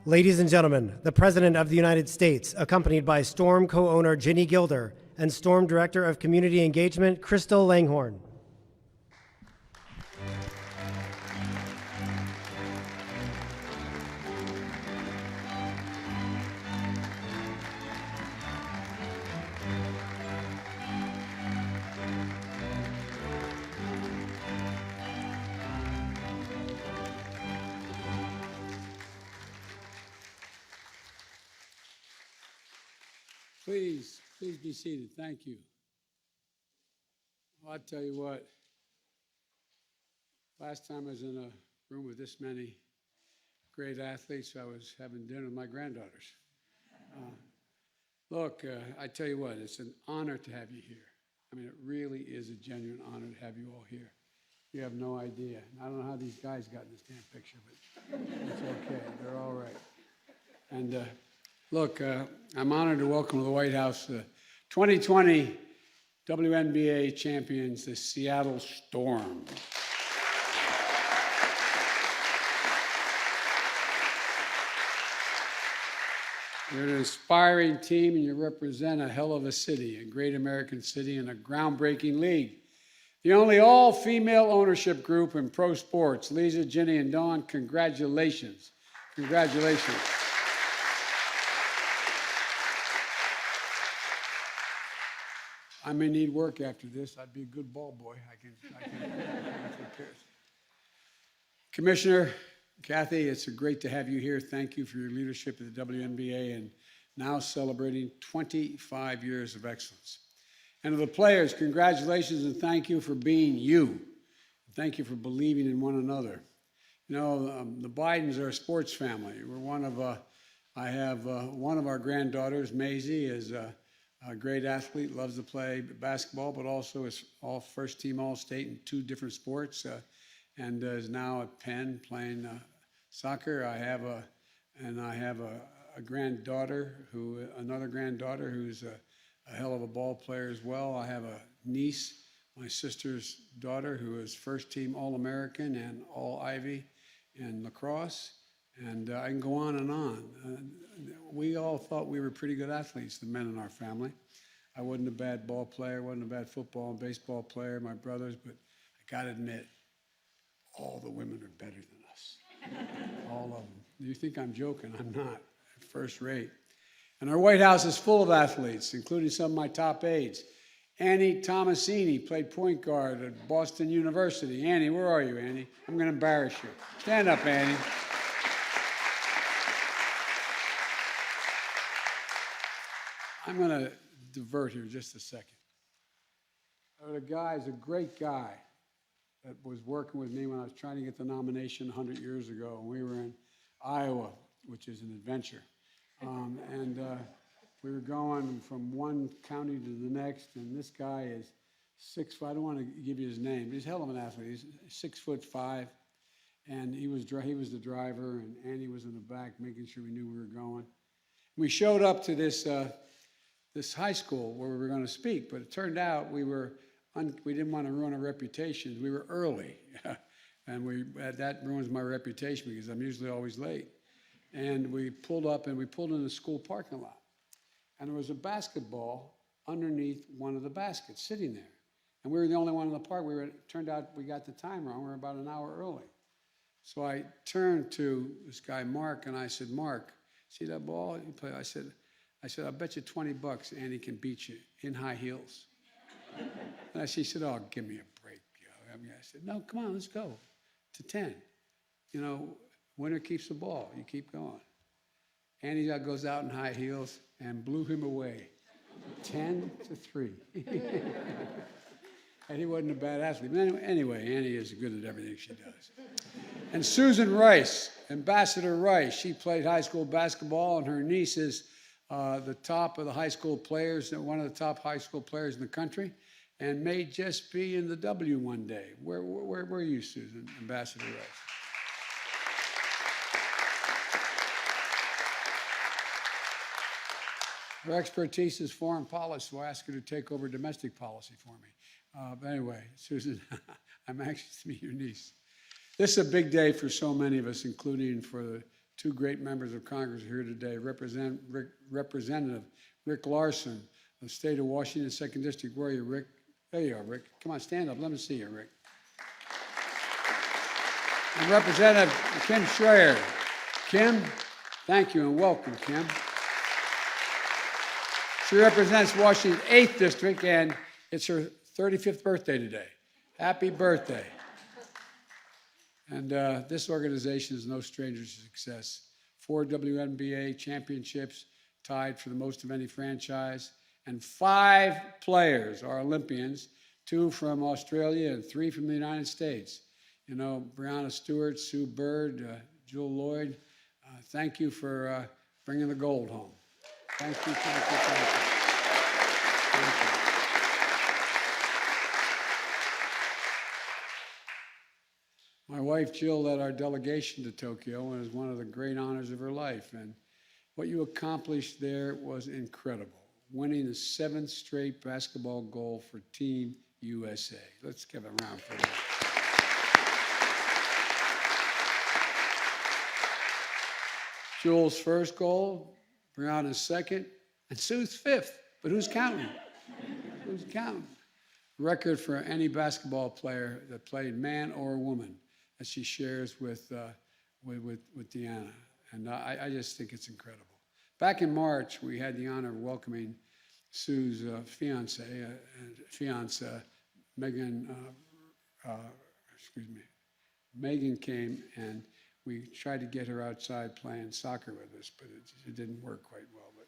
Ladies and gentlemen, the President of the United States, accompanied by Storm co-owner Ginny Gilder and Storm Director of Community Engagement, Crystal Langhorn. Please be seated. Thank you. Well, I'll tell you what, last time I was in a room with this many great athletes, I was having dinner with my granddaughters. Look, I tell you what, it's an honor to have you here. I mean, it really is a genuine honor to have you all here. You have no idea. I don't know how these guys got in this damn picture, but it's okay. They're all right. And look, I'm honored to welcome to the White House the 2020 WNBA champions, the Seattle Storm. You're an inspiring team, and you represent a hell of a city, a great American city, and a groundbreaking league. The only all-female ownership group in pro sports. Lisa, Ginny, and Dawn, congratulations. Congratulations. I may need work after this. I'd be a good ball boy. I can take care. Commissioner Kathy, it's great to have you here. Thank you for your leadership at the WNBA and now celebrating 25 years of excellence. And to the players, congratulations and thank you for being you. Thank you for believing in one another. You know, the Bidens are a sports family. We're one of, I have one of our granddaughters, Maisie, is a great athlete, loves to play basketball, but also is all first team All-State in 2 different sports, and is now at Penn playing soccer. I have a granddaughter another granddaughter who's a hell of a ball player as well. I have a niece, my sister's daughter, who is first team All-American and All-Ivy in lacrosse, and I can go on and on. We all thought we were pretty good athletes, the men in our family. I wasn't a bad ball player, wasn't a bad football and baseball player, my brothers, but I gotta admit, all the women are better than us. All of them. You think I'm joking? I'm not. First rate. And our White House is full of athletes, including some of my top aides. Annie Tomasini played point guard at Boston University. Annie, where are you, Annie? I'm gonna embarrass you. Stand up, Annie. I'm going to divert here just a second. The guy is a great guy that was working with me when I was trying to get the nomination 100 years ago. We were in Iowa, which is an adventure. We were going from one county to the next, and this guy is 6'5". I don't want to give you his name. He's a hell of an athlete. He's 6'5", and he was the driver, and Andy was in the back making sure we knew we were going. We showed up to this high school where we were going to speak, but it turned out we didn't want to ruin our reputations. We were early, and that ruins my reputation because I'm usually always late. And we pulled up, and we pulled in the school parking lot, and there was a basketball underneath one of the baskets sitting there, and we were the only one in the park. It turned out we got the time wrong. We were about an hour early. So I turned to this guy, Mark, and I said, "Mark, see that ball you play?" I said, "I'll bet you $20 Andy can beat you in high heels." And she said, "Oh, give me a break." I said, "No, come on, let's go to 10. You know, winner keeps the ball. You keep going." Andy goes out in high heels and blew him away, 10-3. And he wasn't a bad athlete. But anyway, Annie is good at everything she does. And Susan Rice, Ambassador Rice, she played high school basketball, and her niece is the top of the high school players, one of the top high school players in the country, and may just be in the W one day. Where are you, Susan, Ambassador Rice? Her expertise is foreign policy, so I asked her to take over domestic policy for me. But anyway, Susan, I'm anxious to meet your niece. This is a big day for so many of us, including for the two great members of Congress here today. Representative Rick Larson of the state of Washington, 2nd District. Where are you, Rick? There you are, Rick. Come on, stand up. Let me see you, Rick. And Representative Kim Schreier. Kim, thank you and welcome, Kim. She represents Washington's 8th District, and it's her 35th birthday today. Happy birthday. And this organization is no stranger to success. 4 WNBA championships, tied for the most of any franchise, and 5 players are Olympians, 2 from Australia and 3 from the United States. You know, Breonna Stewart, Sue Bird, Jewel Lloyd, thank you for bringing the gold home. Thank you, thank you, thank you. Thank you. My wife, Jill, led our delegation to Tokyo, and it was one of the great honors of her life. And what you accomplished there was incredible, winning the 7th straight basketball gold for Team USA. Let's give a round for that. Jewel's first goal, Breonna's second, and Sue's 5th. But who's counting? Who's counting? Record for any basketball player that played man or woman, that she shares with Deanna. And I just think it's incredible. Back in March, we had the honor of welcoming Sue's fiance, Megan. Megan came, and we tried to get her outside playing soccer with us, but it didn't work quite well. But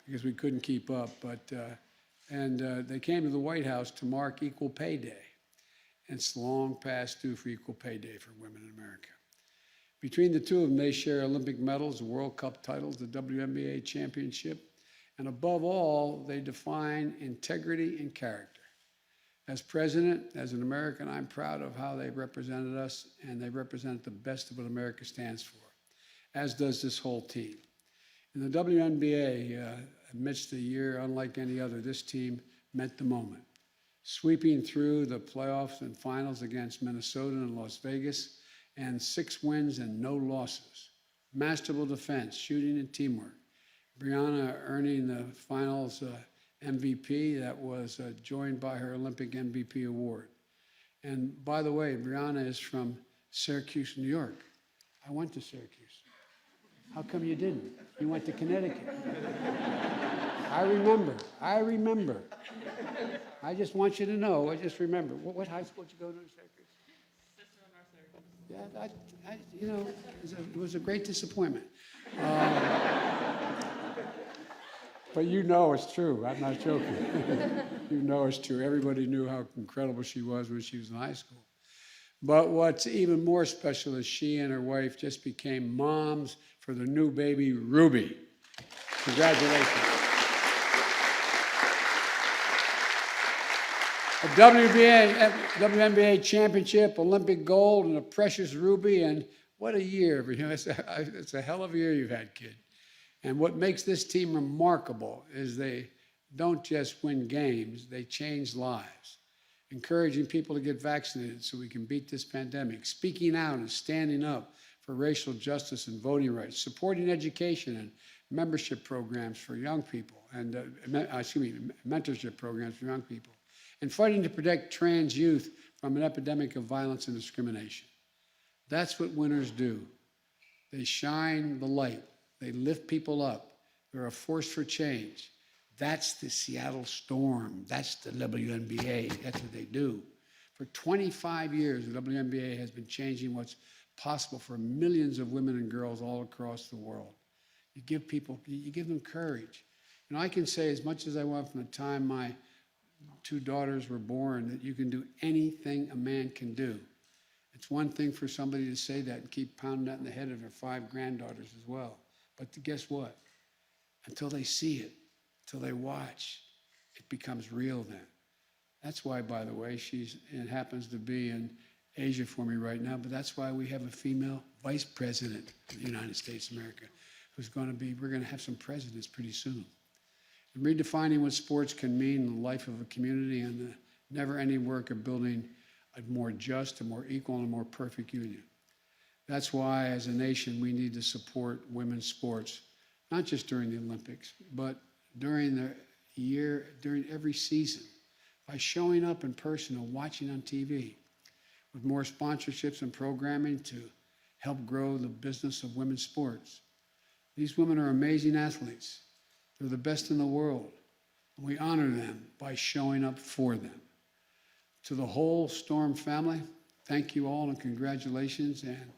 because we couldn't keep up. But they came to the White House to mark Equal Pay Day. It's long past due for Equal Pay Day for women in America. Between the two of them, they share Olympic medals, the World Cup titles, the WNBA championship, and above all, they define integrity and character. As president, as an American, I'm proud of how they represented us, and they represent the best of what America stands for, as does this whole team. In the WNBA, amidst a year unlike any other, this team met the moment, sweeping through the playoffs and finals against Minnesota and Las Vegas, and 6 wins and no losses. Masterful defense, shooting, and teamwork. Breonna earning the finals MVP that was joined by her Olympic MVP award. And by the way, Breonna is from Syracuse, New York. I went to Syracuse. How come you didn't? You went to Connecticut. I remember. I just want you to know, I just remember. What high school did you go to in Syracuse? Yeah, you know, it was a great disappointment. But you know it's true. I'm not joking. You know it's true. Everybody knew how incredible she was when she was in high school. But what's even more special is she and her wife just became moms for their new baby, Ruby. Congratulations. A WNBA championship, Olympic gold, and a precious Ruby, and what a year. You know, it's a hell of a year you've had, kid. And what makes this team remarkable is they don't just win games, they change lives. Encouraging people to get vaccinated so we can beat this pandemic, speaking out and standing up for racial justice and voting rights, supporting education and membership programs for young people, and mentorship programs for young people, and fighting to protect trans youth from an epidemic of violence and discrimination. That's what winners do. They shine the light. They lift people up. They're a force for change. That's the Seattle Storm. That's the WNBA. That's what they do. For 25 years, the WNBA has been changing what's possible for millions of women and girls all across the world. You give them courage. You know, I can say as much as I want from the time my 2 daughters were born that you can do anything a man can do. It's one thing for somebody to say that and keep pounding that in the head of their 5 granddaughters as well. But guess what? Until they see it, until they watch, it becomes real then. That's why, by the way, it happens to be in Asia for me right now, but that's why we have a female vice president of the United States of America we're going to have some presidents pretty soon. And redefining what sports can mean in the life of a community and the never-ending work of building a more just, a more equal, and a more perfect union. That's why, as a nation, we need to support women's sports, not just during the Olympics, but during the year, during every season, by showing up in person and watching on TV, with more sponsorships and programming to help grow the business of women's sports. These women are amazing athletes. They're the best in the world. And we honor them by showing up for them. To the whole Storm family, thank you all and congratulations, and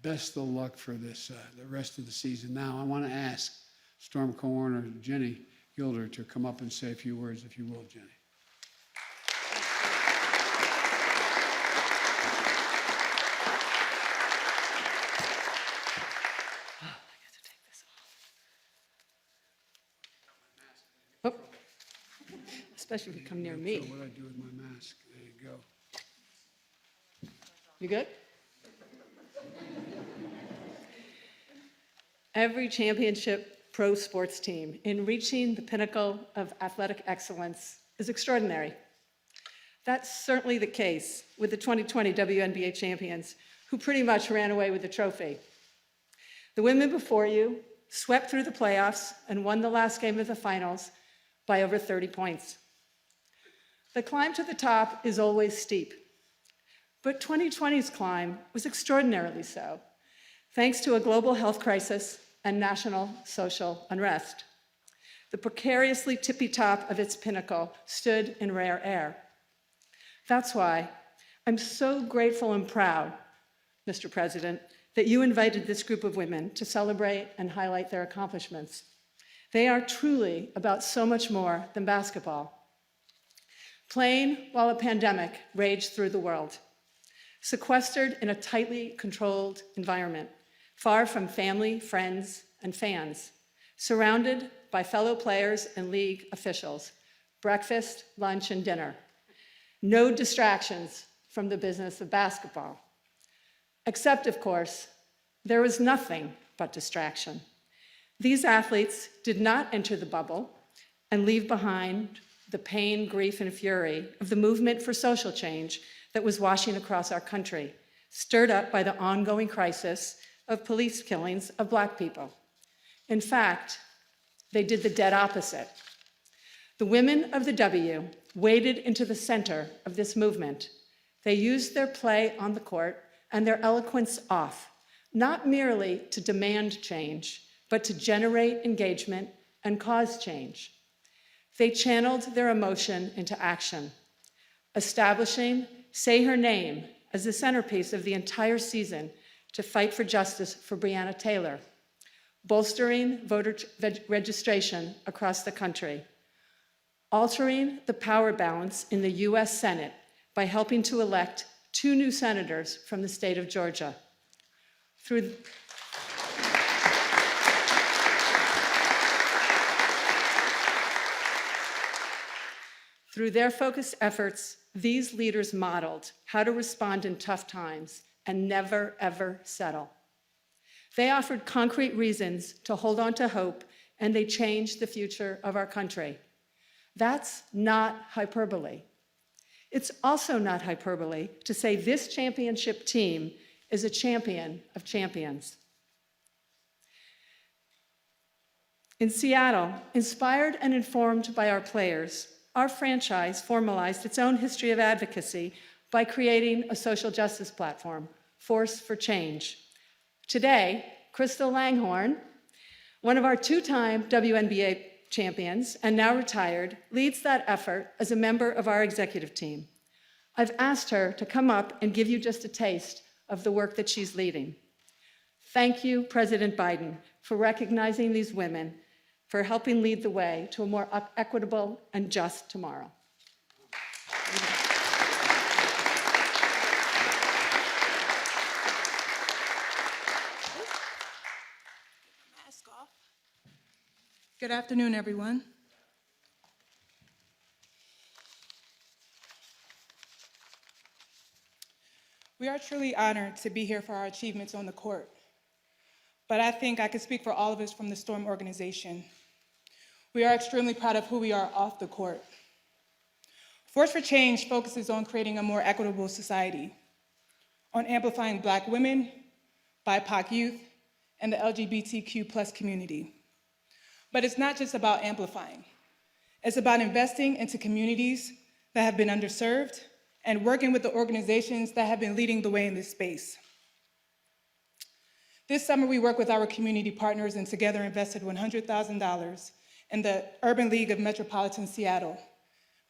best of luck for this, the rest of the season. Now, I want to ask Storm co-owner Jenny Gilder to come up and say a few words, if you will, Jenny. Oh. Especially if you come near me. So what do I do with my mask? There you go. You good? Every championship pro sports team in reaching the pinnacle of athletic excellence is extraordinary. That's certainly the case with the 2020 WNBA champions, who pretty much ran away with the trophy. The women before you swept through the playoffs and won the last game of the finals by over 30 points. The climb to the top is always steep, but 2020's climb was extraordinarily so, thanks to a global health crisis and national social unrest. The precariously tippy top of its pinnacle stood in rare air. That's why I'm so grateful and proud, Mr. President, that you invited this group of women to celebrate and highlight their accomplishments. They are truly about so much more than basketball. Playing while a pandemic raged through the world, sequestered in a tightly controlled environment, far from family, friends, and fans, surrounded by fellow players and league officials, breakfast, lunch, and dinner. No distractions from the business of basketball. Except, of course, there was nothing but distraction. These athletes did not enter the bubble and leave behind the pain, grief, and fury of the movement for social change that was washing across our country, stirred up by the ongoing crisis of police killings of Black people. In fact, they did the dead opposite. The women of the W waded into the center of this movement. They used their play on the court and their eloquence off, not merely to demand change, but to generate engagement and cause change. They channeled their emotion into action, establishing Say Her Name as the centerpiece of the entire season to fight for justice for Breonna Taylor, bolstering voter registration across the country, altering the power balance in the US Senate by helping to elect 2 new senators from the state of Georgia. Through their focused efforts, these leaders modeled how to respond in tough times and never, ever settle. They offered concrete reasons to hold on to hope, and they changed the future of our country. That's not hyperbole. It's also not hyperbole to say this championship team is a champion of champions. In Seattle, inspired and informed by our players, our franchise formalized its own history of advocacy by creating a social justice platform, Force for Change. Today, Crystal Langhorne, one of our 2-time WNBA champions and now retired, leads that effort as a member of our executive team. I've asked her to come up and give you just a taste of the work that she's leading. Thank you, President Biden, for recognizing these women, for helping lead the way to a more equitable and just tomorrow. Good afternoon, everyone. We are truly honored to be here for our achievements on the court, but I think I can speak for all of us from the Storm organization. We are extremely proud of who we are off the court. Force for Change focuses on creating a more equitable society, on amplifying Black women, BIPOC youth, and the LGBTQ+ community. But it's not just about amplifying. It's about investing into communities that have been underserved and working with the organizations that have been leading the way in this space. This summer, we worked with our community partners and together invested $100,000 in the Urban League of Metropolitan Seattle,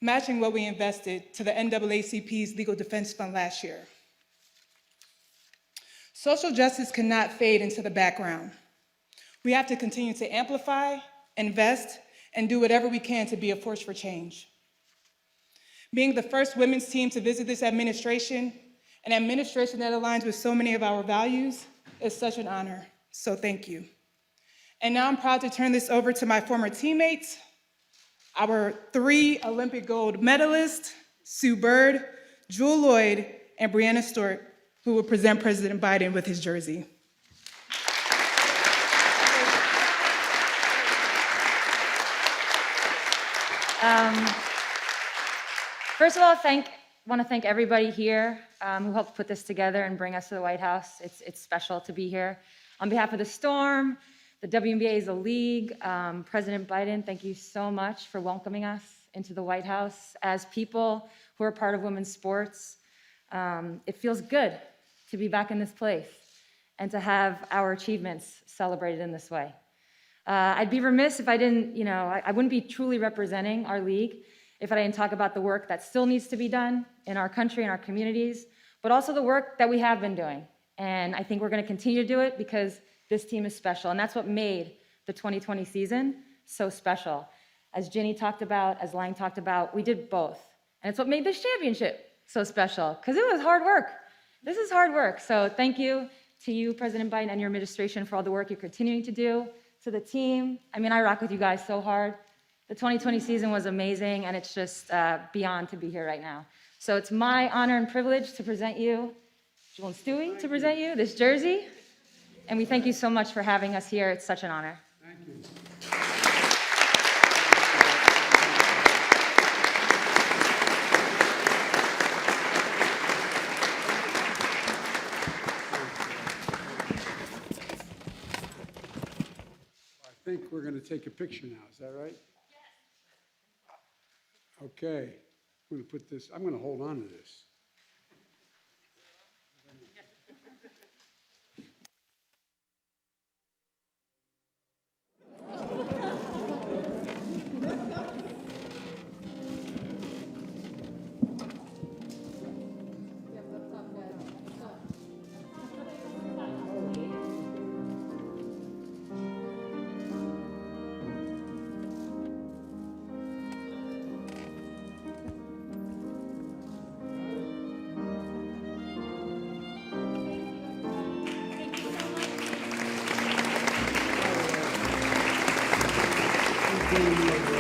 matching what we invested to the NAACP's Legal Defense Fund last year. Social justice cannot fade into the background. We have to continue to amplify, invest, and do whatever we can to be a force for change. Being the first women's team to visit this administration, an administration that aligns with so many of our values, is such an honor, so thank you. And now I'm proud to turn this over to my former teammates, our 3 Olympic gold medalists, Sue Bird, Jewel Lloyd, and Brianna Stewart, who will present President Biden with his jersey. First of all, I want to thank everybody here who helped put this together and bring us to the White House. It's special to be here. On behalf of the Storm, the WNBA as a league, President Biden, thank you so much for welcoming us into the White House. As people who are part of women's sports, it feels good to be back in this place and to have our achievements celebrated in this way. I'd be remiss if I didn't, I wouldn't be truly representing our league if I didn't talk about the work that still needs to be done in our country and our communities, but also the work that we have been doing. And I think we're going to continue to do it because this team is special. And that's what made the 2020 season so special. As Ginny talked about, as Lang talked about, we did both. And it's what made this championship so special, because it was hard work. This is hard work. So thank you to you, President Biden, and your administration for all the work you're continuing to do. To the team, I rock with you guys so hard. The 2020 season was amazing, and it's just beyond to be here right now. So it's my honor and privilege to present you, Jewel and Stewie, to present you this jersey. And we thank you so much for having us here. It's such an honor. Thank you. I think we're going to take a picture now. Is that right? Yes. Okay. I'm going to put this, I'm going to hold on to this. Thank you.